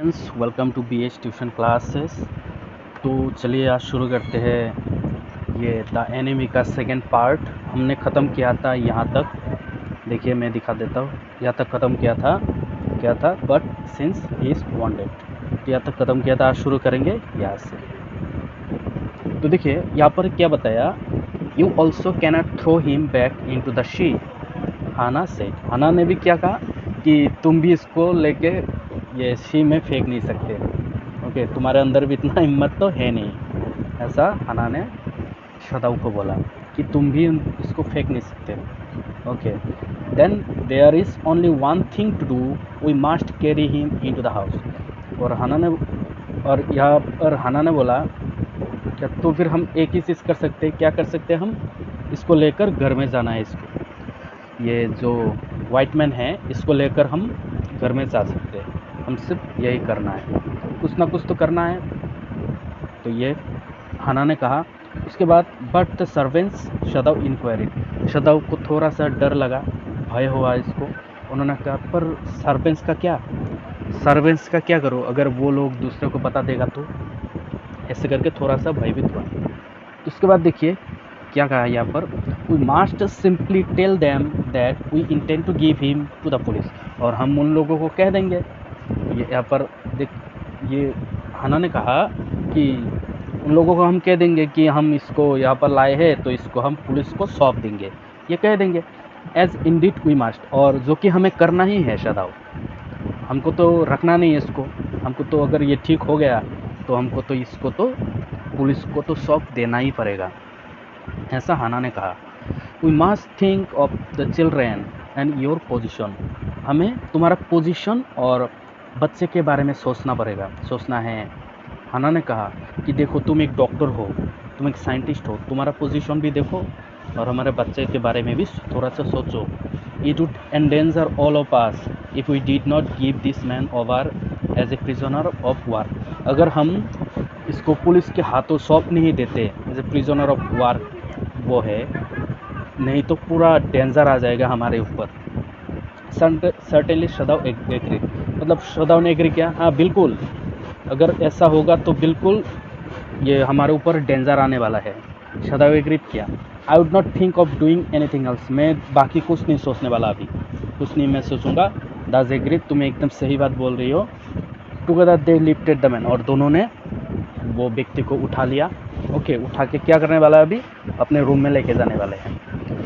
Friends, welcome to BH tuition classes. तो चलिए आज शुरू करते हैं। ये द एनिमी का सेकंड पार्ट हमने ख़त्म किया था यहाँ तक। देखिए मैं दिखा देता हूँ। यहाँ तक ख़त्म किया था but since he is wanted, तो यहाँ तक ख़त्म किया था। आज शुरू करेंगे यहाँ से। तो देखिए यहाँ पर क्या बताया, you also cannot throw him back in to the sea. Hana से, हाना ने भी क्या कहा कि तुम भी इसको लेके ये शी में फेंक नहीं सकते। ओके, तुम्हारे अंदर भी इतना हिम्मत तो है नहीं। ऐसा हाना ने शदाऊ को बोला कि तुम भी इसको फेंक नहीं सकते। Okay, then there is only one thing to do, we must carry him in to the house. और यहाँ पर हाना ने बोला क्या, तो फिर हम एक ही चीज़ कर सकते हैं। क्या कर सकते हैं हम? इसको लेकर घर में जाना है। इसको, ये जो वाइट मैन है, इसको लेकर हम घर में जा सकते हैं। हम सिर्फ यही करना है, कुछ ना कुछ तो करना है। तो ये हाना ने कहा। उसके बाद बट द सर्वेंट्स शदाऊ इंक्वायरी, शदाऊ को थोड़ा सा डर लगा, भय हुआ इसको। उन्होंने कहा पर सर्वेंट्स का क्या करो, अगर वो लोग दूसरे को बता देगा तो। ऐसे करके थोड़ा सा भयभीत हुआ। उसके बाद देखिए क्या कहा यहाँ पर, we must simply tell them that we intend to give him to the police. और हम उन लोगों को कह देंगे, ये यहाँ पर देख, ये हाना ने कहा कि उन लोगों को हम कह देंगे कि हम इसको यहाँ पर लाए हैं, तो इसको हम पुलिस को सौंप देंगे, ये कह देंगे। एज इंडीड वी मस्ट, और जो कि हमें करना ही है शदाऊ, हमको तो रखना नहीं है इसको। हमको तो अगर ये ठीक हो गया तो हमको तो इसको तो पुलिस को तो सौंप देना ही पड़ेगा, ऐसा हाना ने कहा। We must think of the children and your position, हमें तुम्हारा पोजीशन और बच्चे के बारे में सोचना है। हाना ने कहा कि देखो तुम एक डॉक्टर हो, तुम एक साइंटिस्ट हो, तुम्हारा पोजीशन भी देखो और हमारे बच्चे के बारे में भी थोड़ा सा सोचो। It would endanger all of us if we did not give this man over as a prisoner of war. अगर हम इसको पुलिस के हाथों सौंप नहीं देते as a prisoner of war, वो है नहीं तो पूरा डेंजर आ जाएगा हमारे ऊपर। सर्टेनली शदाऊ एग्री, मतलब शदाऊ ने एग्री किया, हाँ बिल्कुल, अगर ऐसा होगा तो बिल्कुल ये हमारे ऊपर डेंजर आने वाला है। शदाऊ एग्री किया। I would not think of doing anything else, मैं बाकी कुछ नहीं सोचने वाला, अभी कुछ नहीं मैं सोचूंगा। दास एग्री, तुम्हें एकदम सही बात बोल रही हो। Together they lifted the man, और दोनों ने वो व्यक्ति को उठा लिया। ओके, उठा के क्या करने वाला है, अभी अपने रूम में लेके जाने वाले हैं।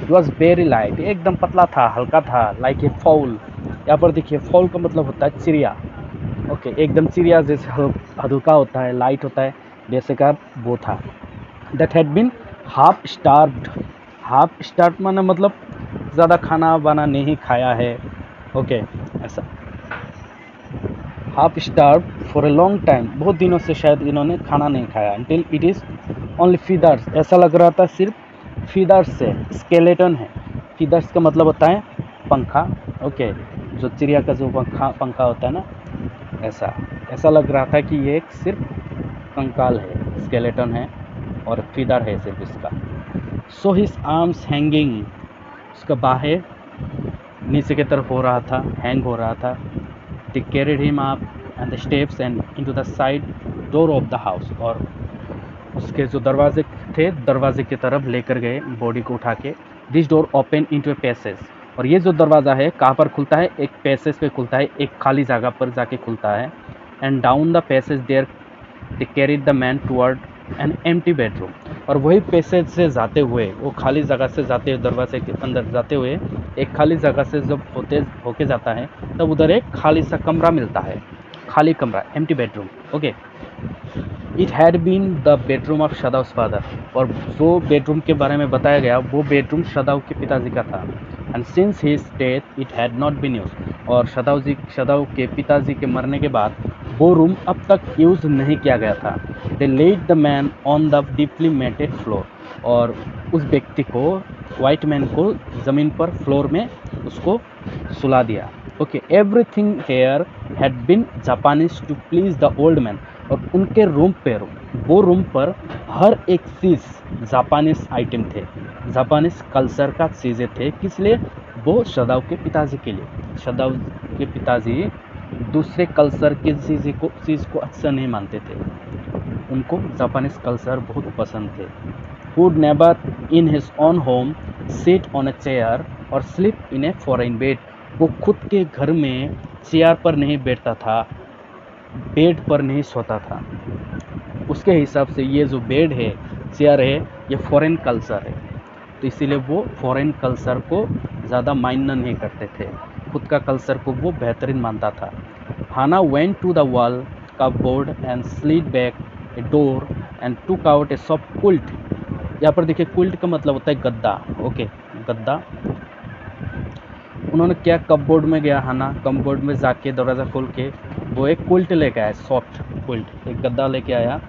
इट वॉज वेरी लाइट, एकदम पतला था, हल्का था, लाइक ए फाउल। यहाँ पर देखिए फाउल का मतलब होता है चिड़िया। ओके, एकदम चिड़िया जैसे हल्का होता है, लाइट होता है, जैसे का वो था। That had been half starve माने मतलब ज़्यादा खाना वाना नहीं खाया है। ओके, ऐसा half starve for a long time, बहुत दिनों से शायद इन्होंने खाना नहीं खाया। Until it is only feathers, ऐसा लग रहा था सिर्फ फीदर्स से, स्केलेटन है। फीदर्स का मतलब होता है पंखा। ओके, जो चिड़िया का जो पंखा होता है ना, ऐसा लग रहा था कि ये एक सिर्फ कंकाल है, स्केलेटन है और फीदर है सिर्फ इसका। सो हिज आर्म्स हैंगिंग, उसका बाहें नीचे की तरफ हो रहा था, हैंग हो रहा था। They carried him up and the steps and into the side door of the house, और उसके जो दरवाजे थे, दरवाजे की तरफ लेकर गए बॉडी को उठा के। This door open into a passage, और ये जो दरवाज़ा है कहाँ पर खुलता है, एक पैसेज पे खुलता है, एक खाली जगह पर जाके खुलता है। And down the passage there they carried the man toward an empty bedroom, और वही पैसेज से जाते हुए, वो खाली जगह से जाते हुए, दरवाजे के अंदर जाते हुए, एक खाली जगह से जब होके जाता है तब उधर एक खाली सा कमरा मिलता है, खाली कमरा, empty bedroom. Okay, it had been the bedroom of Sadao's father, और जो बेडरूम के बारे में बताया गया वो बेडरूम शदाऊ के पिताजी का था। And since his death it had not been use, और शदाऊ के पिताजी के मरने के बाद वो रूम अब तक यूज़ नहीं किया गया था। They laid the man on the deeply matted floor, और उस व्यक्ति को, वाइट मैन को ज़मीन पर फ्लोर में उसको सुला दिया। Okay, everything here had been Japanese to please the old man, और उनके वो रूम पर हर एक चीज़ जापानीज आइटम थे, जापानीज कल्चर का चीज़ें थे। किस लिए? वो शदाऊ के पिताजी के लिए। शदाऊ के पिताजी दूसरे कल्चर की चीज़ को अच्छा नहीं मानते थे। उनको जापानीज कल्चर बहुत पसंद थे। Would never in his own home sit on a chair और sleep in a foreign bed. वो खुद के घर में चेयर पर नहीं बैठता था, बेड पर नहीं सोता था। उसके हिसाब से ये जो बेड है, चेयर है, ये फॉरेन कल्चर है, तो इसीलिए वो फॉरेन कल्चर को ज़्यादा माइंड नहीं करते थे, खुद का कल्चर को वो बेहतरीन मानता था। Hana went to the wall cupboard and slid back a door and took out a soft quilt. यहाँ पर देखिए क्विल्ट का मतलब होता है गद्दा। ओके, गद्दा। उन्होंने क्या, कपबोर्ड में गया हाना, कपबोर्ड में जाके दरवाज़ा खोल के वो एक क्विल्ट लेके आया, सॉफ्ट क्विल्ट, एक गद्दा लेके आया।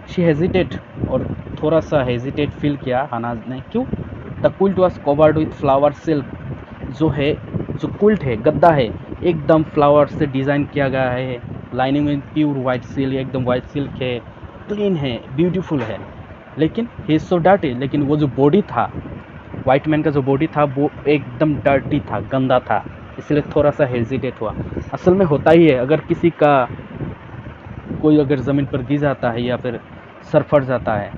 शी हेजिटेट, और थोड़ा सा हेजिटेट फील किया हाना ने। क्यों? The quilt was covered with flower silk. जो है, जो क्विल्ट है, गद्दा है, एकदम फ्लावर से डिज़ाइन किया गया है, लाइनिंग में प्योर वाइट सिल्क, एकदम वाइट सिल्क है, क्लीन है, ब्यूटीफुल है। लेकिन ही इज सो डर्टी, लेकिन वो जो बॉडी था, वाइट मैन का जो बॉडी था वो एकदम डर्टी था, गंदा था, इसलिए थोड़ा सा हेजिटेट हुआ। असल में होता ही है, अगर किसी का कोई अगर ज़मीन पर गिर जाता है या फिर सर फट जाता है,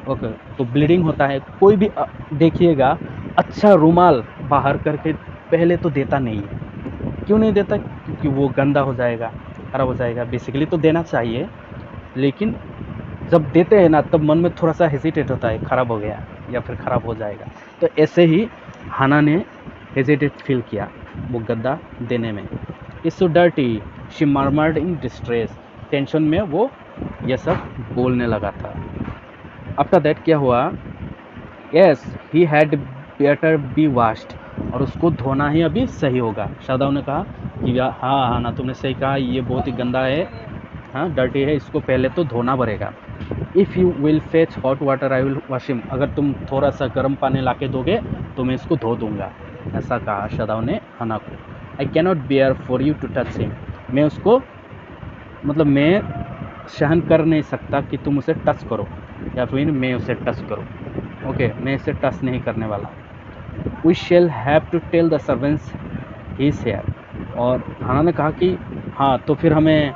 ओके, तो ब्लीडिंग होता है, कोई भी देखिएगा अच्छा रुमाल बाहर करके पहले तो देता नहीं है। क्यों नहीं देता? क्योंकि वो गंदा हो जाएगा, खराब हो जाएगा। बेसिकली तो देना चाहिए, लेकिन जब देते हैं ना तब मन में थोड़ा सा हेजिटेट होता है, ख़राब हो गया या फिर ख़राब हो जाएगा। तो ऐसे ही हाना ने हेजिटेट फील किया वो गद्दा देने में। It's so dirty she murmured in distress. Tension में वो ये सब बोलने लगा था। आफ्टर दैट क्या हुआ? Yes he had better be washed, और उसको धोना ही अभी सही होगा। शादाव ने कहा कि हाँ हाना, तुमने सही कहा, ये बहुत ही गंदा है, हाँ डर्टी है, इसको पहले तो धोना पड़ेगा। If you will fetch hot water I will wash him. अगर तुम थोड़ा सा गर्म पानी ला के दोगे तो मैं इसको धो दूंगा, ऐसा कहा शादाव ने हाना को। I cannot bear for you to touch him. मैं उसको, मतलब मैं सहन कर नहीं सकता कि तुम उसे टच करो या फिर मैं उसे टच करूँ। ओके, मैं इसे टच नहीं करने वाला। We shall have to tell the servants he is here. और हाना ने कहा कि हाँ, तो फिर हमें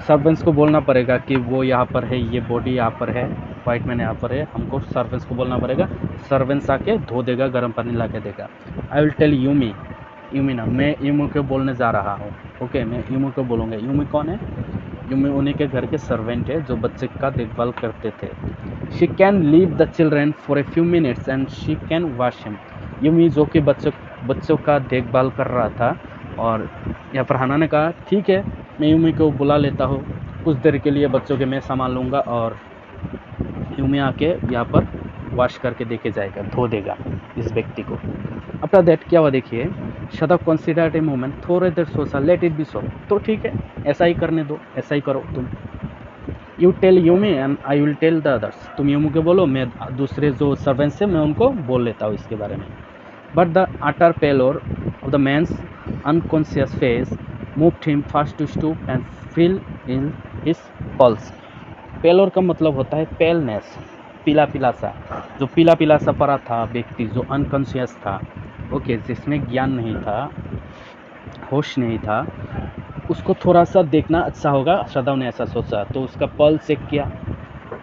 सर्वेंट्स को बोलना पड़ेगा कि वो यहाँ पर है, ये बॉडी यहाँ पर है, वाइट मैन यहाँ पर है, हमको सर्वेंट्स को बोलना पड़ेगा। सर्वेंट्स आके धो देगा, गर्म पानी ला के देगा। I will tell Yumi. Yumi ना, मैं यूमी को बोलने जा रहा हूँ। ओके, मैं यूमी को बोलूँगा। यूमी कौन है? यूमी उन्हीं के घर के सर्वेंट है जो बच्चे का देखभाल करते थे। She can leave the children for a few minutes and she can wash him. Yumi जो कि बच्चों का देखभाल कर रहा था, और यहाँ पर हाना ने कहा ठीक है, मैं यूमी को बुला लेता हूँ, कुछ देर के लिए बच्चों के मैं संभाल लूँगा, और यूमी आके यहाँ पर वॉश करके देके जाएगा, धो देगा इस व्यक्ति को। आफ्टर दैट क्या हुआ देखिए, शादाव कंसिडर्ड ए मोमेंट, थोड़े देर सोचा, लेट इट बी सो। तो ठीक है, ऐसा ही करने दो, ऐसा ही करो तुम। You tell Yumi and I will tell the others. तुम यूमी को बोलो, मैं दूसरे जो सर्वेंट्स हैं मैं उनको बोल लेता हूँ इसके बारे में। But the utter pallor of the man's unconscious face moved him first to stoop and feel in his pulse. Pallor का मतलब होता है पेलनेस, पीला पीला सा। जो पीला पीला सा पड़ा था व्यक्ति, जो अनकॉन्शियस था, ओके, जिसमें ज्ञान नहीं था, होश नहीं था, उसको थोड़ा सा देखना अच्छा होगा, शादाव ने ऐसा सोचा। तो उसका पल्स चेक किया,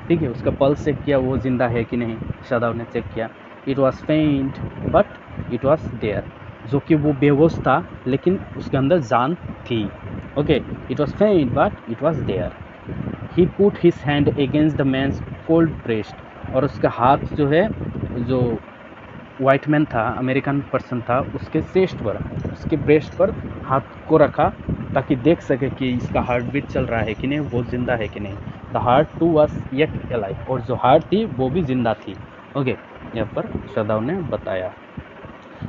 ठीक है, उसका पल्स चेक किया, वो जिंदा है कि नहीं, शादाव ने चेक किया। It was faint but it was there. जो कि वो बेहोश था लेकिन उसके अंदर जान थी। Okay, it was faint but it was there. He put his hand against the man's cold breast. और उसका हाथ जो है, जो वाइट मैन था, अमेरिकन पर्सन था, उसके चेस्ट पर, उसके ब्रेस्ट पर हाथ को रखा ताकि देख सके कि इसका हार्ट बीट चल रहा है कि नहीं, वो जिंदा है कि नहीं। The heart too was yet alive. और जो हार्ट थी वो भी जिंदा थी। ओके, यहाँ पर शादाव ने बताया।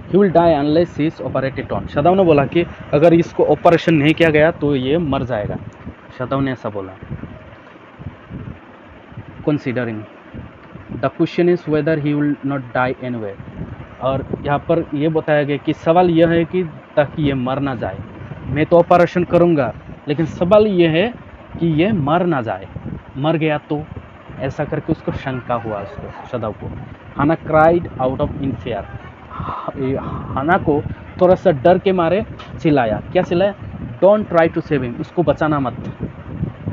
He will die unless he is operated on. Sadao ने बोला कि अगर इसको ऑपरेशन नहीं किया गया तो ये मर जाएगा। शादाव ने ऐसा बोला। Considering the question is whether he will not die anywhere. और यहाँ पर यह बताया गया कि सवाल यह है कि ताकि ये मर ना जाए। मैं तो ऑपरेशन करूँगा, लेकिन सवाल यह है कि ये मर ना जाए, मर गया तो, ऐसा करके उसको शंका हुआ, उसको शादाव को। Hana cried out of in fear. Hana को थोड़ा सा डर के मारे चिल्लाया। क्या चिल्लाया? Don't try to save him, इसको बचाना मत,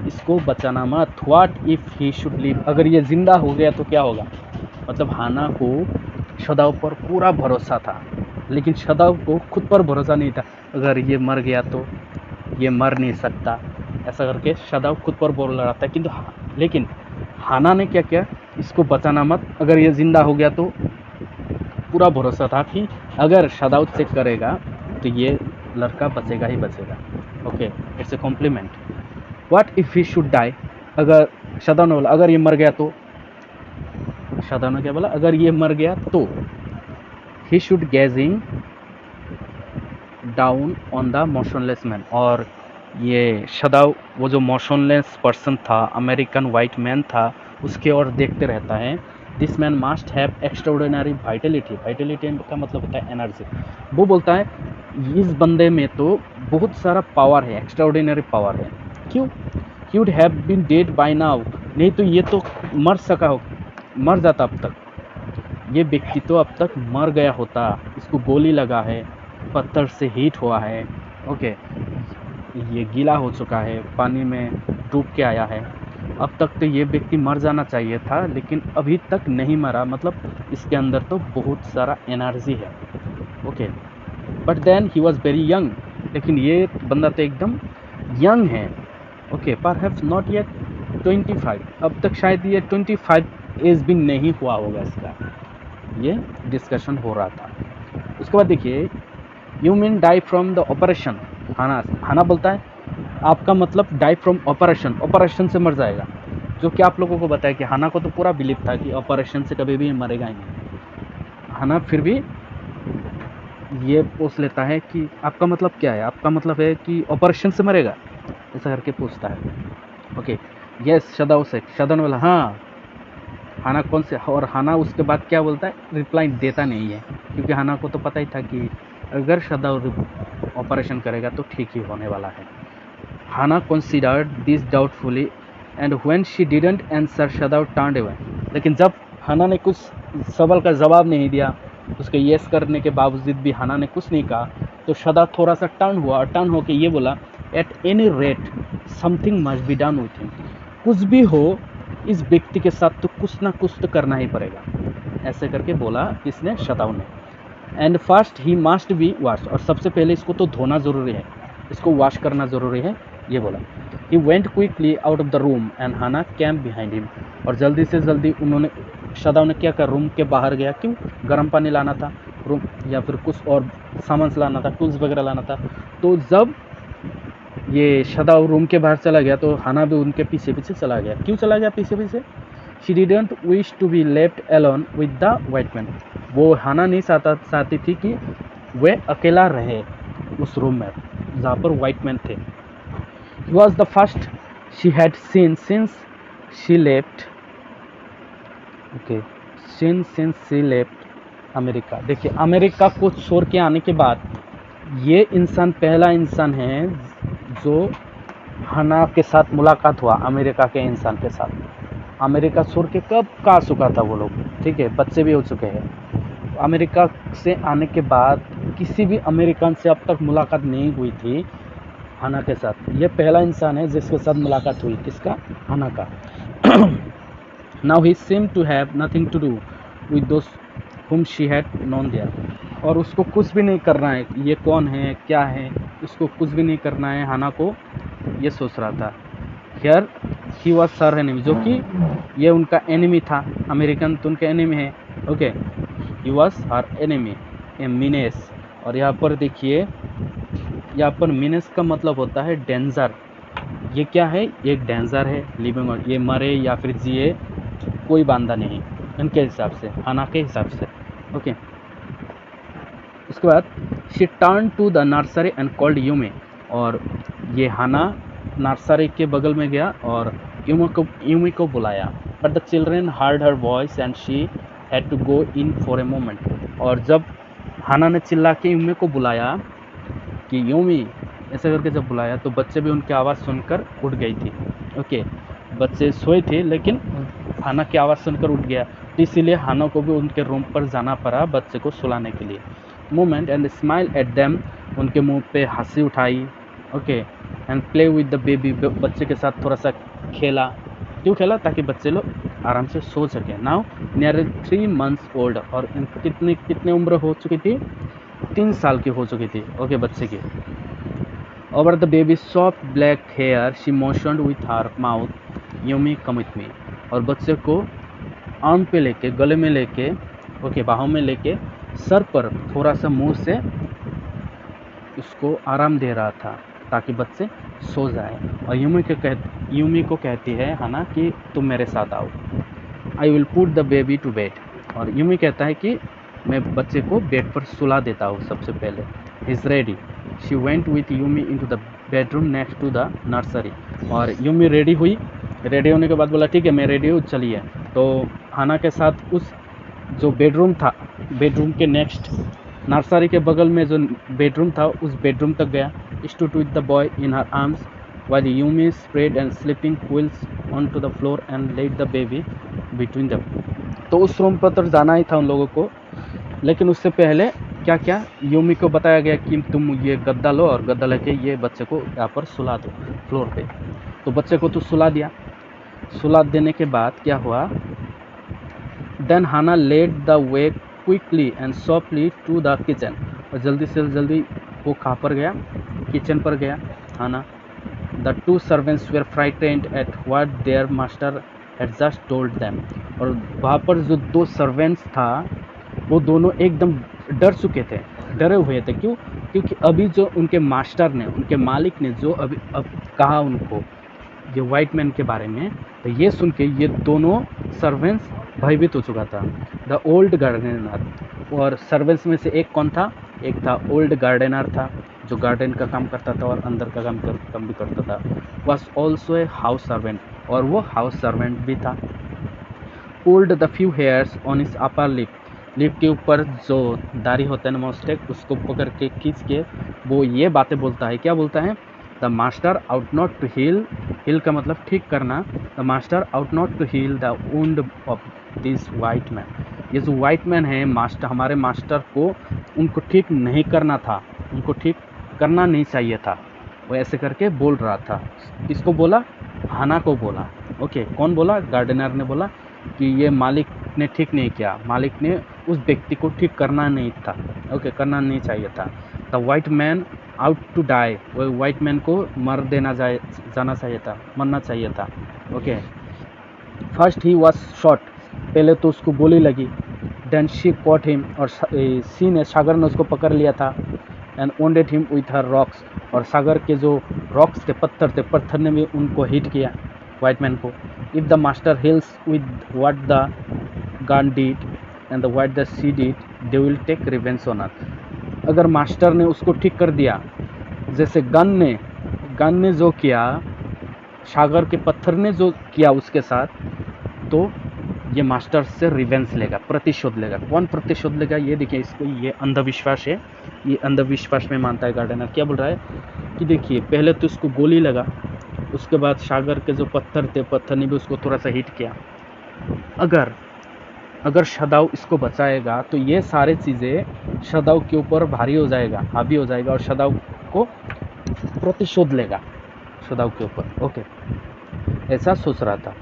इसको बचाना मत। What if he should live, अगर ये जिंदा हो गया तो क्या होगा? मतलब हाना को शदाव पर पूरा भरोसा था, लेकिन शदाव को खुद पर भरोसा नहीं था। अगर ये मर गया तो ये मर नहीं सकता, ऐसा करके शदाव खुद पर बोल रहा था। किंतु लेकिन हाना ने क्या किया? इसको बचाना मत, अगर ये जिंदा हो गया तो पूरा भरोसा था कि अगर शदाव चेक करेगा तो ये लड़का बचेगा ही बचेगा। Okay, it's a compliment. What if he should die, अगर शदाव ने बोला अगर ये मर गया तो, शदाव ने क्या बोला? अगर ये मर गया तो he should gazing down on the motionless man, और ये शदाव वो जो मोशनलेस पर्सन था, अमेरिकन वाइट मैन था, उसके ओर देखते रहता है। This man must have extraordinary Vitality, Vitality का मतलब होता है एनर्जी। वो बोलता है इस बंदे में तो बहुत सारा पावर है, एक्स्ट्राऑर्डिनरी पावर है। क्यों? He would have been dead by now, नहीं तो ये तो मर जाता अब तक, ये व्यक्ति तो अब तक मर गया होता। इसको गोली लगा है, पत्थर से हीट हुआ है, ओके, ये गीला हो चुका है, पानी में डूब के आया है, अब तक तो ये व्यक्ति मर जाना चाहिए था, लेकिन अभी तक नहीं मरा, मतलब इसके अंदर तो बहुत सारा एनर्जी है। Okay, but then he was very young, लेकिन ये बंदा तो एकदम यंग है। ओके, परहैप्स नॉट येट 25, अब तक शायद ये 25 एज भी नहीं हुआ होगा इसका, ये डिस्कशन हो रहा था। उसके बाद देखिए, you mean die from the operation, Hana बोलता है आपका मतलब डाई फ्रॉम ऑपरेशन, ऑपरेशन से मर जाएगा। जो कि आप लोगों को बताया कि हाना को तो पूरा बिलीव था कि ऑपरेशन से कभी भी मरेगा ही नहीं। हाना फिर भी ये पूछ लेता है कि आपका मतलब क्या है, आपका मतलब है कि ऑपरेशन से मरेगा, ऐसा करके पूछता है। ओके, यस शदाव से, शदाव ने बोला हाँ। हाना कौन से, और हाना उसके बाद क्या बोलता है? रिप्लाई देता नहीं है, क्योंकि हाना को तो पता ही था कि अगर शदाव ऑपरेशन करेगा तो ठीक ही होने वाला है। Hana considered this doubtfully and when she didn't answer Sadao turned away, लेकिन जब हाना ने कुछ सवाल का जवाब नहीं दिया, उसके यस करने के बावजूद भी हाना ने कुछ नहीं कहा, तो शदाव थोड़ा सा टर्न हुआ, और टर्न होकर ये बोला at any rate something must be done with him, कुछ भी हो इस व्यक्ति के साथ तो कुछ ना कुछ तो करना ही पड़ेगा, ऐसे करके बोला किसने? शदाव ने। And first he must be wash, और सबसे पहले इसको तो धोना ज़रूरी है, इसको वॉश करना ज़रूरी है, ये बोला। He went quickly out of the room and Hana came behind him, और जल्दी से जल्दी उन्होंने, शदाव ने क्या कर, रूम के बाहर गया। क्यों? गर्म पानी लाना था रूम, या फिर कुछ और सामान लाना था, टूल्स वगैरह लाना था। तो जब ये शदाव रूम के बाहर चला गया तो हाना भी उनके पीछे पीछे चला गया। क्यों चला गया पीछे पीछे? She didn't wish to be left alone with the white man, वो हाना नहीं चाहती थी कि वे अकेला रहे उस रूम में जहाँ पर वाइट मैन थे। He was the first she had seen since she left, okay, since she left America. देखिए, अमेरिका को छोड़ के आने के बाद ये इंसान पहला इंसान है जो हाना के साथ मुलाकात हुआ, अमेरिका के इंसान के साथ। अमेरिका छोड़ के कब का आ चुका था वो लोग, ठीक है, बच्चे भी हो चुके हैं। अमेरिका से आने के बाद किसी भी अमेरिकन से अब तक मुलाकात नहीं हुई थी हाना के साथ। ये पहला इंसान है जिसके साथ मुलाकात हुई, किसका? हाना का। Now he seem to have nothing to do with those whom she had known there, और उसको कुछ भी नहीं करना है, ये कौन है क्या है, उसको कुछ भी नहीं करना है, हाना को ये सोच रहा था। Here he was sir enemy, जो कि ये उनका एनिमी था, अमेरिकन तो उनके एनिमी है। Okay, he was her enemy A menace, और यहाँ पर देखिए, यहाँ पर मीनेस का मतलब होता है डेंजर। ये क्या है? एक डेंजर है लिविंग, और ये मरे या फिर जिए कोई बांधा नहीं उनके हिसाब से, हाना के हिसाब से। ओके, उसके बाद she turn to the nursery and called Yumi, और ये हाना नर्सरी के बगल में गया और यूमी को बुलाया। But the children heard her voice and she had to go in for a moment, और जब हाना ने चिल्ला के यूमी को बुलाया कि यूमी ऐसे करके जब बुलाया, तो बच्चे भी उनकी आवाज़ सुनकर उठ गई थी। ओके, बच्चे सोए थे लेकिन हाना की आवाज़ सुनकर उठ गया, तो इसीलिए हाना को भी उनके रूम पर जाना पड़ा बच्चे को सुलाने के लिए। Moment and smile at them, उनके मुंह पे हंसी उठाई, okay, and play with the baby, बच्चे के साथ थोड़ा सा खेला। क्यों खेला? ताकि बच्चे लोग आराम से सो सकें। नाउ नियर 3 months ओल्ड, और कितनी कितने उम्र हो चुकी थी? 3 साल की हो चुकी थी, ओके, बच्चे की। Over the baby soft black hair she motioned with her mouth, Yumi come with me, और बच्चे को आर्म पे लेके, गले में लेके, ओके, बाहों में लेके, सर पर थोड़ा सा मुंह से उसको आराम दे रहा था ताकि बच्चे सो जाए। और यूमी को कहती है हाना कि तुम मेरे साथ आओ, I will put the baby to bed, और यूमी कहता है कि मैं बच्चे को बेड पर सुला देता हूँ सबसे पहले। Is ready, she went with Yumi into the bedroom next to the nursery, और यूमी रेडी हुई। रेडी होने के बाद बोला ठीक है मैं रेडी हूँ, चलिए। तो हाना के साथ उस जो बेडरूम था, बेडरूम के नेक्स्ट नर्सरी के बगल में जो बेडरूम था उस बेडरूम तक गया। Stood with the boy in her arms while Yumi spread and sleeping quills onto the floor and laid the baby between them। तो उस रूम पर तो जाना ही था उन लोगों को, लेकिन उससे पहले क्या क्या यूमी को बताया गया कि तुम ये गद्दा लो और गद्दा लेके ये बच्चे को यहाँ पर सुला दो फ्लोर पे। तो बच्चे को तो सुला दिया। सुला देने के बाद क्या हुआ? Then Hana led the way quickly and softly to the kitchen, और जल्दी से जल्दी वो कहाँ पर गया? किचन पर गया हाना। The two servants were frightened at what their master had just told them। और वहाँ पर जो 2 सर्वेंट्स था वो दोनों एकदम डर चुके थे, डरे हुए थे। क्यों? क्योंकि अभी जो उनके मास्टर ने, उनके मालिक ने जो अभी अब कहा उनको ये वाइट मैन के बारे में, तो ये सुन के ये दोनों सर्वेंट्स भयभीत हो चुका था। द ओल्ड गार्डनर, और सर्वेंट्स में से एक कौन था? एक था ओल्ड गार्डनर था जो गार्डन का काम करता था और अंदर का काम भी करता था। Was also a house servant, और वो हाउस सर्वेंट भी था। Pulled the few hairs on his upper lip, lip के ऊपर जो दाढ़ी होता है ना मोस्टेक, उसको पकड़ के खींच के वो ये बातें बोलता है। क्या बोलता है? The master ought not to heal, heal का मतलब ठीक करना। The master ought not to heal the wound of this white man, ये जो वाइट मैन है मास्टर, हमारे मास्टर को उनको ठीक नहीं करना था, उनको ठीक करना नहीं चाहिए था। वो ऐसे करके बोल रहा था। किसको बोला? हाना को बोला। ओके, कौन बोला? गार्डनर ने बोला कि ये मालिक ने ठीक नहीं किया, मालिक ने उस व्यक्ति को ठीक करना नहीं था, ओके, करना नहीं चाहिए था। The white man ought to die, वो वाइट मैन को जाना चाहिए था, मरना चाहिए था। Okay, first he was shot, पहले तो उसको गोली लगी। देन शी कॉट हिम, और सी ने, सागर ने उसको पकड़ लिया था। And wounded him with her rocks, और सागर के जो रॉक्स थे, पत्थर थे, पत्थर ने भी उनको हिट किया वाइट मैन को। If the master heals with what the gun did and the what the sea did, they will take revenge on us. अगर मास्टर ने उसको ठीक कर दिया, जैसे गन ने जो किया, सागर के पत्थर ने जो किया उसके साथ, तो ये मास्टर से रिवेंज लेगा, प्रतिशोध लेगा। कौन प्रतिशोध लेगा? ये देखिए, इसको ये अंधविश्वास है, ये अंधविश्वास में मानता है गार्डनर। क्या बोल रहा है कि देखिए, पहले तो उसको गोली लगा, उसके बाद सागर के जो पत्थर थे, पत्थर ने भी उसको थोड़ा सा हिट किया। अगर शदाऊ इसको बचाएगा तो ये सारी चीज़ें शदाऊ के ऊपर भारी हो जाएगा, हावी हो जाएगा, और शदाऊ को प्रतिशोध लेगा शदाऊ के ऊपर। ओके, ऐसा सोच रहा था।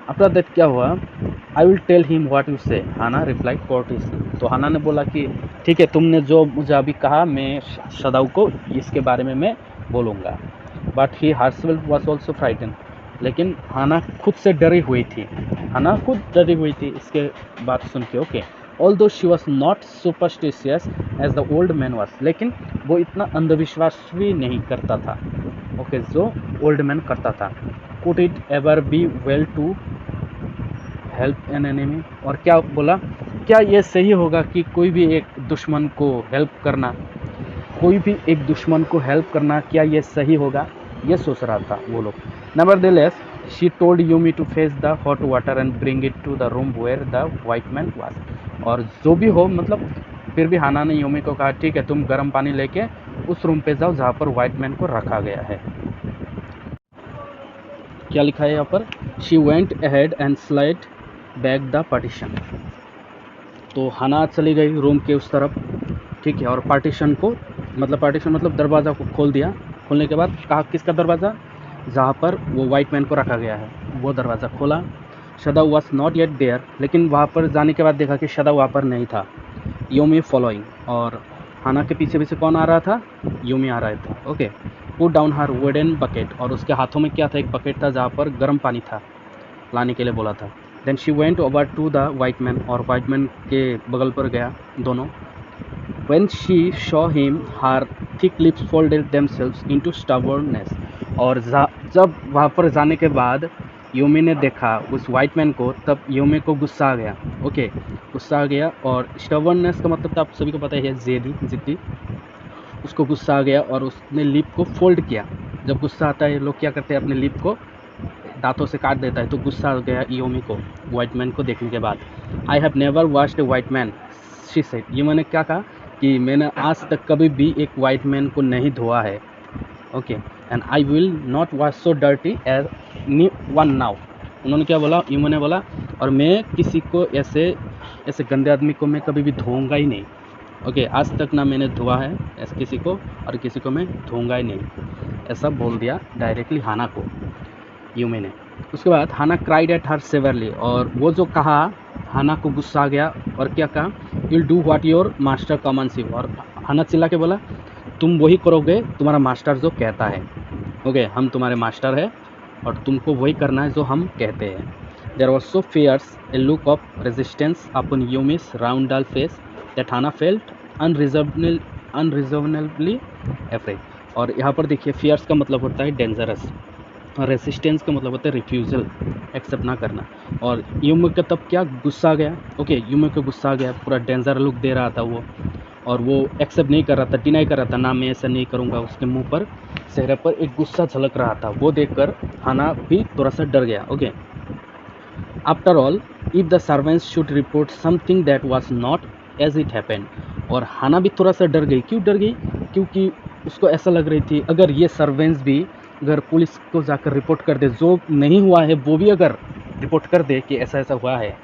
आफ्टर दैट क्या हुआ? I will tell him what you say, Hana reply कोर्टिसली। तो हाना ने बोला कि ठीक है, तुमने जो मुझे अभी कहा, मैं शदाऊ को इसके बारे में मैं बोलूँगा। But he herself was also frighten, लेकिन हाना खुद से डरी हुई थी, हाना खुद डरी हुई थी इसके बात सुन के। Okay, although she was not superstitious as the old man was, लेकिन वो इतना अंधविश्वास भी नहीं करता था, ओके, जो ओल्ड मैन करता था। Could it ever be well to help an enemy, और क्या बोला, क्या ये सही होगा कि कोई भी एक दुश्मन को हेल्प करना, कोई भी एक दुश्मन को हेल्प करना, क्या ये सही होगा? ये सोच रहा था वो लोग। Nevertheless she told Yumi to fetch the hot water and bring it to the room where the white man was. और जो भी हो, मतलब फिर भी हाना ने यूमी को कहा ठीक है, तुम गर्म पानी लेके उस रूम पे जाओ जहाँ पर वाइट मैन को रखा गया है। क्या लिखा है यहाँ पर? She went ahead and slide back the partition. तो हाना चली गई रूम के उस तरफ, ठीक है, और पार्टीशन को पार्टीशन मतलब दरवाज़ा को खोल दिया। खोलने के बाद कहा किसका दरवाज़ा, जहाँ पर वो वाइट मैन को रखा गया है वो दरवाज़ा खोला। शदाव वॉज नॉट येट देयर, लेकिन वहाँ पर जाने के बाद देखा कि शदाव वहाँ पर नहीं था। यूमी फॉलोइंग, और हाना के पीछे पीछे कौन आ रहा था, यूमी आ रहा था। ओके, पुट डाउन हर वुडन बकेट, और उसके हाथों में क्या था, एक बकेट था जहाँ पर गर्म पानी था, लाने के लिए बोला था। Then she went over to the white man, और वाइट मैन के बगल पर गया दोनों। When she saw him, her thick lips folded themselves into stubbornness, और जब वहाँ पर जाने के बाद यूमी ने देखा उस वाइट मैन को, तब यूमी को गुस्सा आ गया। ओके, गुस्सा आ गया, और स्टबर्ननेस का मतलब तो आप सभी को पता ही है, जिद्दी। उसको गुस्सा आ गया और उसने लिप को फोल्ड किया। जब गुस्सा आता है लोग क्या करते हैं, अपने लिप को दांतों से काट देता है। तो गुस्सा आ गया यूमी को वाइट मैन को देखने के बाद। I have never watched A white man, she said. Yumi ने क्या कहा कि मैंने आज तक कभी भी एक वाइट मैन को नहीं धोआ है। Okay, and I will not wash so dirty as one now. उन्होंने क्या बोला, यूमी ने बोला, और मैं किसी को ऐसे गंदे आदमी को मैं कभी भी धोऊंगा ही नहीं। ओके, आज तक ना मैंने धोआ है ऐसे किसी को, और किसी को मैं धोऊंगा ही नहीं, ऐसा बोल दिया डायरेक्टली हाना को यूमी ने। उसके बाद हाना क्राइड एट हर सेवरली, और वो जो कहा हाना को गुस्सा आ गया, और क्या कहा, will do what your master commands you. और हाना चिल्ला के बोला, तुम वही करोगे तुम्हारा मास्टर जो कहता है। ओके, हम तुम्हारे मास्टर है और तुमको वही करना है जो हम कहते हैं। There was so fierce a look of resistance upon Yumi's round dull face that Hana felt unreasonably afraid. और यहाँ पर देखिए, फियर्स का मतलब होता है डेंजरस, और रेसिस्टेंस का मतलब होता है रिफ्यूज़ल, एक्सेप्ट ना करना। और यूमी का तब क्या गुस्सा आ गया। ओके, यूमी को गुस्सा आ गया, पूरा डेंजर लुक दे रहा था वो, और वो एक्सेप्ट नहीं कर रहा था, डिनाई कर रहा था, ना मैं ऐसा नहीं करूँगा। उसके मुंह पर, चेहरे पर एक गुस्सा झलक रहा था। वो देखकर हाना भी थोड़ा सा डर गया। Okay, after all if the servants should report something that was not as it happened. और हाना भी थोड़ा सा डर गई। क्यों डर गई, क्योंकि उसको ऐसा लग रही थी अगर ये सर्वेंट्स भी अगर पुलिस को जाकर रिपोर्ट कर दे, जो नहीं हुआ है वो भी अगर रिपोर्ट कर दे कि ऐसा ऐसा हुआ है,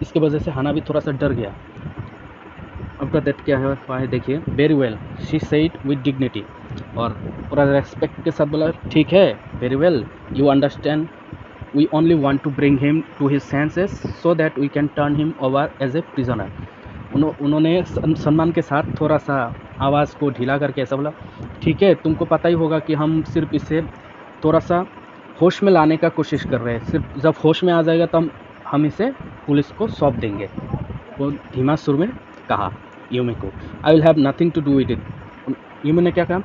इसके वजह से हाना भी थोड़ा सा डर गया। आफ्टर दैट क्या हुआ है देखिए, very well she said with dignity, और पूरा रेस्पेक्ट के साथ बोला, ठीक है, very well, you understand, we only want to bring him to his senses so that we can turn him over as a prisoner. उन्होंने सम्मान के साथ थोड़ा सा आवाज़ को ढीला करके ऐसा बोला, ठीक है, तुमको पता ही होगा कि हम सिर्फ इसे थोड़ा सा होश में लाने का कोशिश कर रहे हैं, सिर्फ जब होश में आ जाएगा तब हम इसे पुलिस को सौंप देंगे। वो धीमा सुर में कहा यूमी को, I will have nothing to do with it. Yumi ने क्या कहा,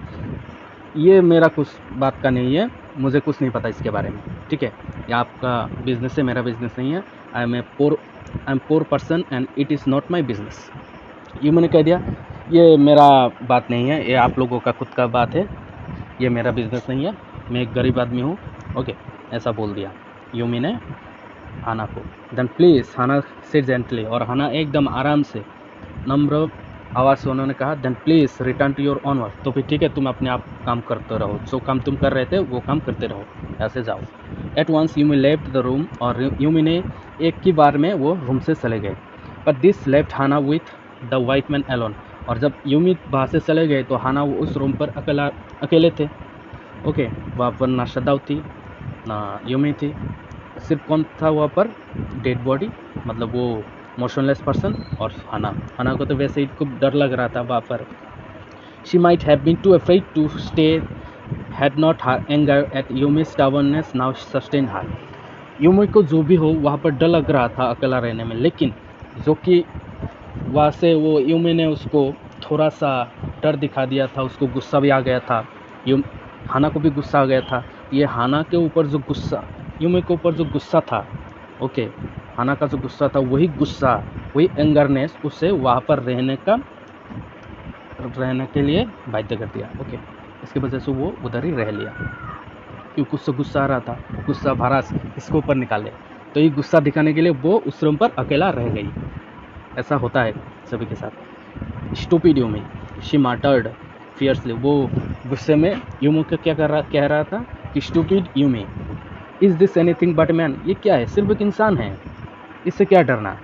ये मेरा कुछ बात का नहीं है, मुझे कुछ नहीं पता इसके बारे में, ठीक है, ये आपका बिजनेस है, मेरा बिजनेस नहीं है। I am poor person and it is not my business. Yumi ने कह दिया, ये मेरा बात नहीं है, ये आप लोगों का खुद का बात है, ये मेरा बिजनेस नहीं है, मैं एक गरीब आदमी हूँ। ओके, ऐसा बोल दिया यूमी ने हाना को। Then please, Hana said gently, और हाना एकदम आराम से नम्र आवाज़ से उन्होंने कहा, then please return to your own work. तो फिर ठीक है, तुम अपने आप काम करते रहो, जो काम तुम कर रहे थे वो काम करते रहो, ऐसे जाओ। At once Yumi left the room, और यूमी ने एक ही बार में वो रूम से चले गए। But this left Hana with the white man alone. और जब यूमी वहाँ से चले गए तो हाना वो उस रूम पर अकेले थे। ओके, वहाँ पर ना शदाव थी ना यूमी थी, सिर्फ कौन था वहाँ पर, डेड बॉडी, मतलब वो मोशनलेस पर्सन, और हाना को तो वैसे ही खूब डर लग रहा था वहाँ पर। She might have been too afraid to stay had not her anger at Yumi stubbornness now sustain her. Yumi को जो भी हो वहाँ पर डर लग रहा था अकेला रहने में, लेकिन जो कि वहाँ से वो यूमी ने उसको थोड़ा सा डर दिखा दिया था, उसको गुस्सा भी आ गया था, हाना को भी गुस्सा आ गया था। ये हाना के ऊपर जो गुस्सा, यूमी के ऊपर जो गुस्सा था, ओके, हाना का जो गुस्सा था, वही एंगरनेस उसे वहाँ पर रहने के लिए बाध्य कर दिया। ओके, इसकी वजह से वो उधर ही रह लिया, क्योंकि उससे गुस्सा आ रहा था, गुस्सा भरा इसके ऊपर निकाले, तो ये गुस्सा दिखाने के लिए वो उस रूम पर अकेला रह गई। ऐसा होता है सभी के साथ। Stupid Yumi, she मटर्ड fiercely. वो गुस्से में यूमी को क्या कह रहा था कि stupid Yumi, is this anything but man, ये क्या है, सिर्फ एक इंसान है, इससे क्या डरना।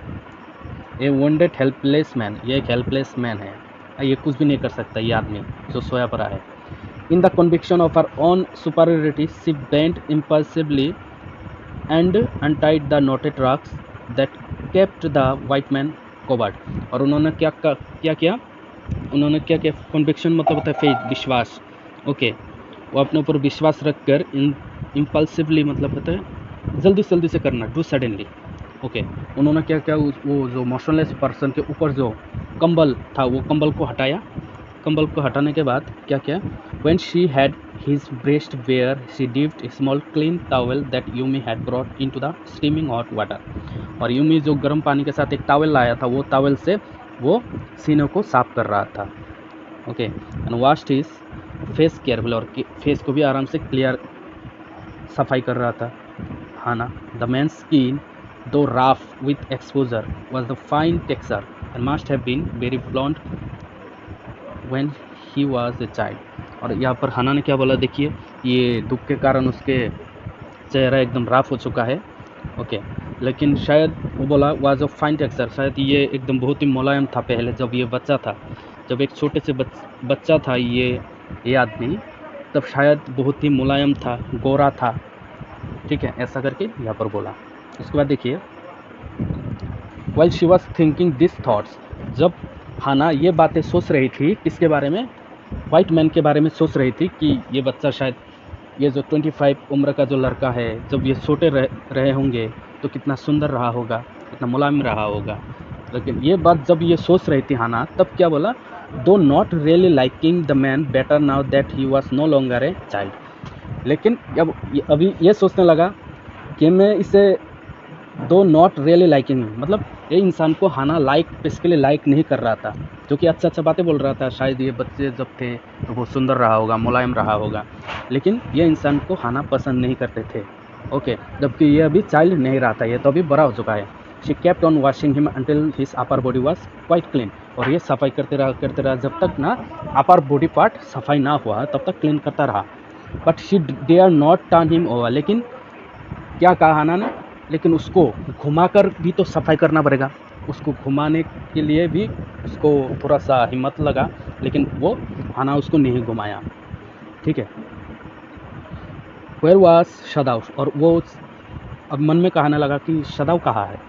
ए वोंडेड हेल्पलेस मैन, ये एक हेल्पलेस मैन है। ये कुछ भी नहीं कर सकता ये आदमी जो सोया पड़ा है। In the conviction of her own superiority she bent impulsively and untied the noted rocks that kept the white man covered. और उन्होंने क्या किया, उन्होंने क्या किया, कन्विक्शन मतलब होता है फेथ, विश्वास। ओके, वो अपने ऊपर विश्वास रखकर इम्पल्सिवली मतलब होता है जल्दी से करना, डू सडनली। ओके, उन्होंने क्या किया, वो जो मोशनलेस पर्सन के ऊपर जो कंबल था वो कंबल को हटाया। कंबल को हटाने के बाद क्या किया, when she had his breast where she dipped a small clean towel that Yumi had brought into the steaming hot water. और यूमी जो गर्म पानी के साथ एक टॉवेल लाया था, वो टॉवेल से वो सीने को साफ कर रहा था। Okay, and washed his face careful, और फेस को भी आराम से क्लियर सफाई कर रहा था हाना। The man skin though rough with exposure was the fine texture and must have been very blond when he was a child. और यहाँ पर हाना ने क्या बोला, देखिए ये दुख के कारण उसके चेहरा एकदम रफ हो चुका है। ओके, लेकिन शायद वो बोला वाज ऑफ फाइन टेक्सचर, शायद ये एकदम बहुत ही मुलायम था पहले जब ये बच्चा था, जब एक छोटे से बच्चा था ये आदमी, तब शायद बहुत ही मुलायम था, गोरा था। ठीक है, ऐसा करके यहाँ पर बोला। उसके बाद देखिए, while she was thinking this thoughts, जब हाना ये बातें सोच रही थी, किसके बारे में, वाइट मैन के बारे में सोच रही थी कि ये बच्चा शायद, ये जो 25 उम्र का जो लड़का है, जब ये छोटे रहे होंगे तो कितना सुंदर रहा होगा, कितना मुलायम रहा होगा। लेकिन ये बात जब ये सोच रही थी हाना, तब क्या बोला, though not really liking the man better now that he was no longer a child. लेकिन जब अभी ये सोचने लगा कि मैं इसे दो नॉट रियली लाइकिंग, मतलब ये इंसान को हाना बेसिकली लाइक नहीं कर रहा था, जो कि अच्छा बातें बोल रहा था, शायद ये बच्चे जब थे तो वो सुंदर रहा होगा, मुलायम रहा होगा, लेकिन ये इंसान को हाना पसंद नहीं करते थे। ओके, जबकि ये अभी चाइल्ड नहीं रहा था, ये तो अभी बड़ा हो चुका है। She kept on washing him until his upper body was quite clean. और ये सफाई करते रहा जब तक ना अपर बॉडी पार्ट सफाई ना हुआ, तब तक क्लीन करता रहा। But she dare not turn him over, लेकिन क्या कहा हाना ने, लेकिन उसको घुमाकर भी तो सफाई करना पड़ेगा, उसको घुमाने के लिए भी उसको थोड़ा सा हिम्मत लगा, लेकिन वो हाना उसको नहीं घुमाया। ठीक है, वेयर वाज शदाउ, और वो अब मन में कहने लगा कि शदाउ कहाँ है।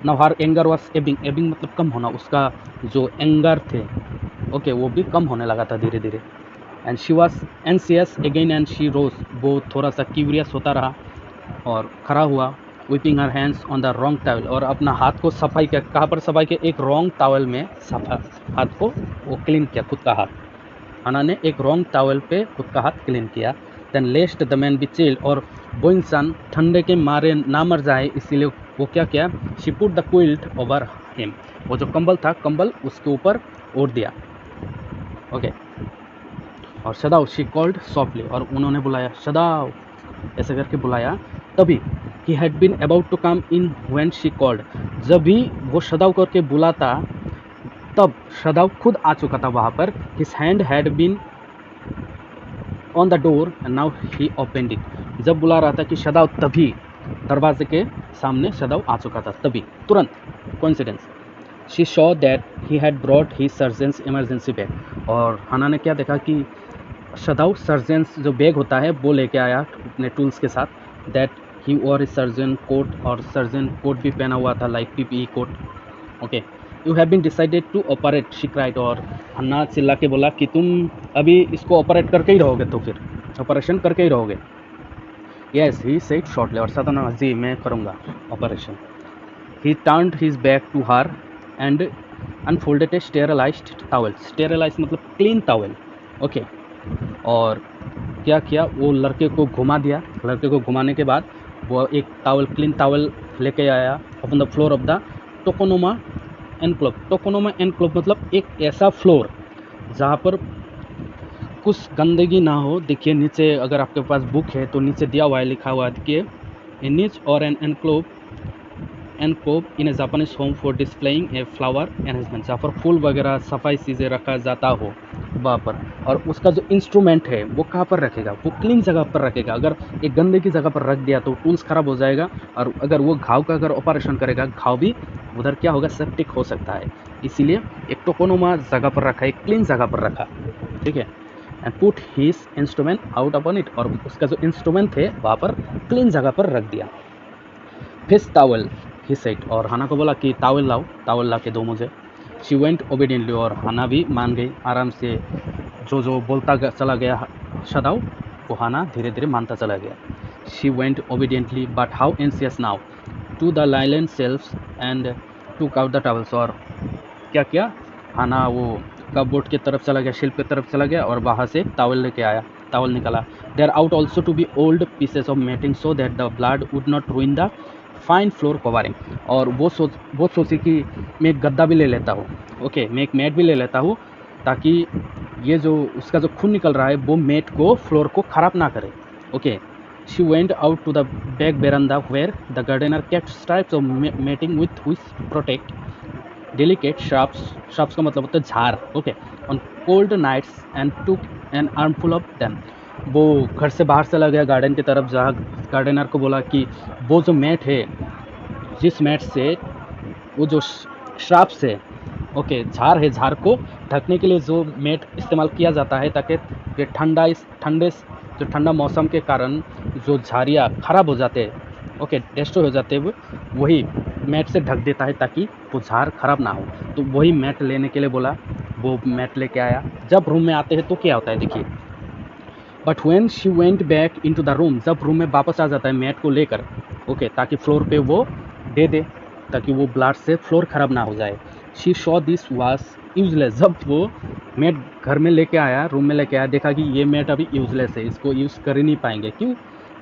Now her anger was Ebbing, Ebbing मतलब कम होना, उसका जो एंगर थे ओके वो भी कम होने लगा था धीरे धीरे। And she was anxious again and she rose, वो थोड़ा सा क्यूरियस होता रहा और खड़ा हुआ। Wiping her hands on the wrong towel, और अपना हाथ को सफाई किया, कहाँ पर सफाई किया, एक रॉन्ग टावल में हाथ को वो क्लीन किया, खुद का हाथ। हाना ने एक रॉन्ग टावल पे खुद का हाथ क्लीन किया। Then lest the man be chilled, और वो इंसान ठंडे के मारे ना मर जाए इसीलिए वो क्या किया, she put the quilt over him, वो जो कंबल था कंबल उसके ऊपर ओढ़ दिया। ओके, और शदाउ शी कॉल्ड सॉफ्टली, और उन्होंने बुलाया शदाउ, ऐसे करके बुलाया। तभी he had been about to come in when she called, जब भी वो शदाउ करके बुलाता तब शदाउ खुद आ चुका था वहाँ पर। His hand had been on the door and now he opened it, जब बुला रहा था कि शदाउ, तभी दरवाजे के सामने शदाउ आ चुका था, तभी तुरंत, coincidence. She saw that he had brought he surgeons emergency bag, और हाना ने क्या देखा कि शदाउ सर्जेंस जो बैग होता है वो लेके आया अपने टूल्स के साथ। That he wore a surgeon coat, और सर्जन कोट भी पहना हुआ था, like PPE coat. Okay, you have been decided to operate, she cried, और हन्ना चिल्ला के बोला कि तुम अभी इसको ऑपरेट करके ही रहोगे, तो फिर ऑपरेशन करके ही रहोगे। यस ही सेड शॉर्टली, और सदन जी मैं करूँगा operation. He turned his back to her and unfolded a sterilised towel, sterilise मतलब क्लीन टॉवल। ओके, और क्या किया, वो लड़के को घुमा दिया, लड़के को घुमाने के बाद वो एक टॉवल, क्लीन टॉवल लेके आया upon the floor of the tokonoma enclave. Tokonoma enclave मतलब एक ऐसा फ्लोर जहाँ पर कुछ गंदगी ना हो। देखिए नीचे, अगर आपके पास बुक है तो नीचे दिया हुआ है, लिखा हुआ है, देखिए ए निच और an enclave in a Japanese home for displaying a flower arrangement, जहाँ पर फूल वगैरह सफाई चीज़ें रखा जाता हो वहाँ पर। और उसका जो इंस्ट्रूमेंट है वो कहाँ पर रखेगा, वो क्लीन जगह पर रखेगा। अगर एक गंदे की जगह पर रख दिया तो टूल्स ख़राब हो जाएगा, और अगर वो घाव का अगर ऑपरेशन करेगा, घाव भी उधर क्या होगा, सेप्टिक हो सकता है। इसीलिए एक टोकोनुमा जगह पर रखा, एक क्लीन जगह पर रखा, ठीक है। And put his instrument out upon it, और उसका जो इंस्ट्रूमेंट थे वहाँ पर क्लीन जगह पर रख दिया। फिश टावल ही सेड, और हाना को बोला कि टावल लाओ, टावल ला के दो मुझे। शी वेंट ओबीडियंटली, और हाना भी मान गई आराम से, जो बोलता चला गया शदाव वो हाना धीरे धीरे मानता चला गया। She went obediently but how anxious now to the linen shelves and took out the towels, और क्या किया हाना, वो कपबोर्ड की तरफ चला गया, शिल्प की तरफ चला गया और वहाँ से टावल लेके आया, टावल निकाला। There ought also to be old pieces of matting so that the blood would not ruin the fine floor covering, और वो सोची कि मैं एक गद्दा भी ले लेता हूँ, ओके, मैं एक मैट भी ले लेता हूँ, ताकि ये जो उसका जो खून निकल रहा है वो मैट को, फ्लोर को ख़राब ना करे, okay. She went out to the back veranda where the gardener kept strips of matting with which protect delicate shrubs का मतलब होता है झार, okay, on cold nights and took an armful of them. वो घर से बाहर चला गया गार्डन की तरफ, जहाँ गार्डनर को बोला कि वो जो मैट है, जिस मैट से वो जो श्राप्स है, ओके, झार है, झार को ढकने के लिए जो मैट इस्तेमाल किया जाता है, ताकि ये ठंडा मौसम के कारण जो झाड़ियाँ ख़राब हो जाते हैं, ओके, डिस्ट्रॉय हो जाते हैं, वही मैट से ढक देता है ताकि वो झाड़ ख़राब ना हो। तो वही मैट लेने के लिए बोला, वो मैट लेके आया। जब रूम में आते हैं तो क्या होता है देखिए, but when she went back into the room, जब रूम में वापस आ जाता है मैट को लेकर, ओके, ताकि फ्लोर पे वो दे ताकि वो ब्लड से फ्लोर ख़राब ना हो जाए। She Shaw this was useless, जब वो मैट घर में लेके आया, रूम में लेके आया, देखा कि ये मैट अभी यूजलेस है, इसको यूज़ कर ही नहीं पाएंगे, क्यों,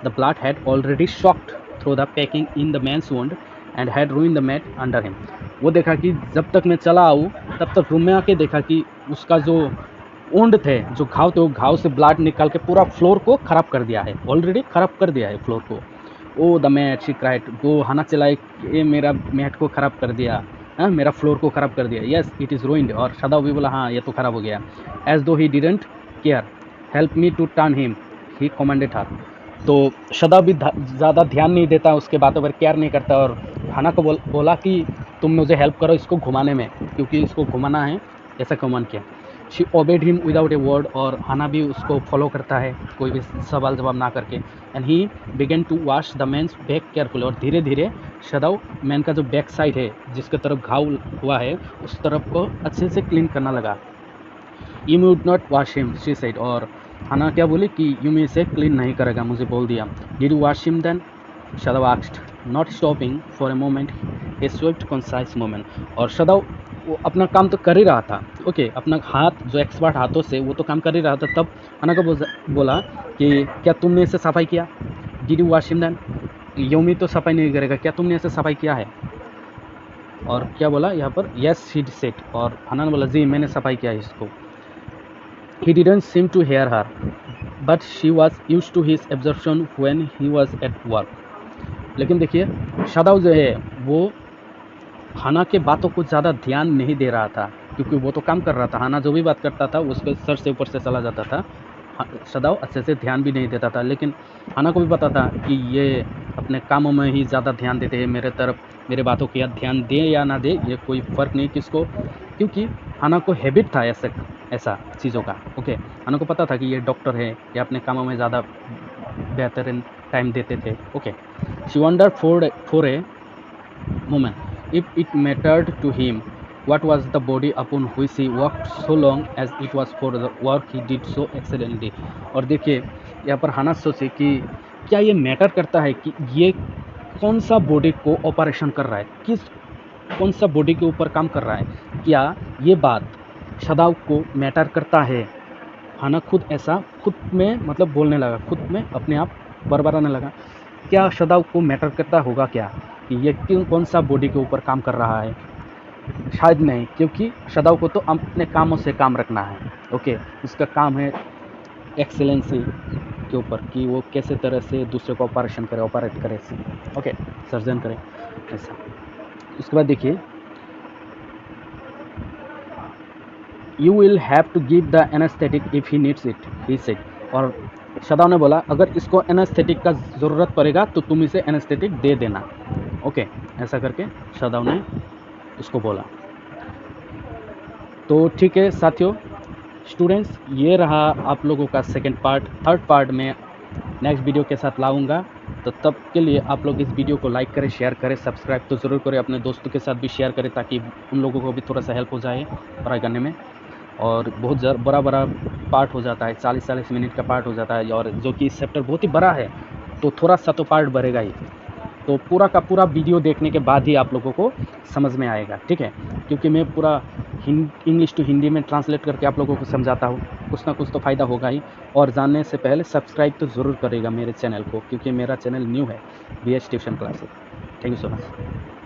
the blood had already soaked through the packing in the man's wound and had ruin the mat under him. वो देखा कि जब तक मैं चला आऊँ तब तक रूम में आके देखा कि उसका जो ओंड थे, जो घाव थे, वो घाव से ब्लड निकाल के पूरा फ्लोर को ख़राब कर दिया है, ऑलरेडी ख़राब कर दिया है फ्लोर को। ओ द मैट, शी क्राइड, वो हाना चलाए, ये मेरा मैट को ख़राब कर दिया, हाँ, मेरा फ्लोर को ख़राब कर दिया, यस इट इज़ रूइंड, और शदाव भी बोला हाँ ये तो ख़राब हो गया। As though he didn't care, help me to turn him, he commanded her. तो शदाव भी ज़्यादा ध्यान नहीं देता, उसके बातों पर केयर नहीं करता, और हाना को बोला कि तुम मुझे हेल्प करो इसको घुमाने में, क्योंकि इसको घुमाना है, ऐसा कमांड किया। She obeyed him without a word, और हाना भी उसको फॉलो करता है कोई भी सवाल जवाब ना करके। And he began to wash the man's back careful, और धीरे धीरे शदाव मैन का जो बैक साइड है, जिसके तरफ घाव हुआ है, उस तरफ को अच्छे से क्लीन करना लगा। You would not wash him, she said, और हाना क्या बोली कि यू मी से क्लीन नहीं करेगा, मुझे बोल दिया। Did you wash him then, Sadao asked, not stopping for a moment, a swift concise moment, और शदाव वो अपना काम तो कर ही रहा था, ओके, अपना हाथ जो एक्सपर्ट हाथों से वो तो काम कर ही रहा था। तब हाना को बोला कि क्या तुमने इसे सफाई किया, did you wash him then, Yumi तो सफाई नहीं करेगा, क्या तुमने इसे सफाई किया है, और क्या बोला यहाँ पर, यस शी सेड, और हाना ने बोला जी मैंने सफाई किया है इसको। He didn't seem to hear her but she was use to his absorption when he was at work. लेकिन देखिए शदाव जो है वो हाना के बातों को ज़्यादा ध्यान नहीं दे रहा था, क्योंकि वो तो काम कर रहा था, हाना जो भी बात करता था उसके सर से ऊपर से चला जाता था, शदाव अच्छे से ध्यान भी नहीं देता था। लेकिन हाना को भी पता था कि ये अपने कामों में ही ज़्यादा ध्यान देते हैं, मेरे तरफ मेरे बातों को या ध्यान दे या ना दे ये कोई फ़र्क नहीं किसको, क्योंकि हाना को हैबिट था ऐसा चीज़ों का, ओके। हाना को पता था कि ये डॉक्टर है, ये अपने कामों में ज़्यादा बेहतरीन टाइम देते थे, okay. She wonder for a moment if it mattered to him what was the body upon which he worked so long as it was for the work he did so excellently। और देखिए यहाँ पर हाना सोचे कि क्या ये matter करता है कि ये कौन सा बॉडी को ऑपरेशन कर रहा है, कौन सा बॉडी के ऊपर काम कर रहा है, क्या ये बात शदाव को मैटर करता है। हाना खुद में मतलब बोलने लगा, खुद में अपने आप बरबराने लगा, क्या शदाव को मैटर करता होगा क्या कि ये कौन सा बॉडी के ऊपर काम कर रहा है, शायद नहीं, क्योंकि शदाव को तो अपने कामों से काम रखना है, ओके। उसका काम है एक्सेलेंसी के ऊपर कि वो कैसे तरह से दूसरे को ऑपरेट करे, ओके, सर्जन करे, ऐसा। उसके बाद देखिए you will have to give the anaesthetic if he needs it, he said, और शदाव ने बोला अगर इसको एनेस्थेटिक का ज़रूरत पड़ेगा तो तुम इसे एनेस्थेटिक दे देना, ओके, ऐसा करके शदाव ने उसको बोला। तो ठीक है साथियों, स्टूडेंट्स, ये रहा आप लोगों का सेकंड पार्ट। थर्ड पार्ट में नेक्स्ट वीडियो के साथ लाऊंगा। तो तब के लिए आप लोग इस वीडियो को लाइक करें, शेयर करें, सब्सक्राइब तो ज़रूर करें, अपने दोस्तों के साथ भी शेयर करें ताकि उन लोगों को भी थोड़ा सा हेल्प हो जाए पढ़ाई करने में। और बहुत बड़ा बड़ा पार्ट हो जाता है, 40-40 मिनट का पार्ट हो जाता है, और जो कि इस चैप्टर बहुत ही बड़ा है तो थोड़ा सा तो पार्ट बढ़ेगा ही। तो पूरा का पूरा वीडियो देखने के बाद ही आप लोगों को समझ में आएगा, ठीक है? क्योंकि मैं पूरा इंग्लिश टू हिंदी में ट्रांसलेट करके आप लोगों को समझाता हूँ, कुछ ना कुछ तो फ़ायदा होगा ही। और जानने से पहले सब्सक्राइब तो ज़रूर करेगा मेरे चैनल को, क्योंकि मेरा चैनल न्यू है, BH tuition classes. Thank you so much.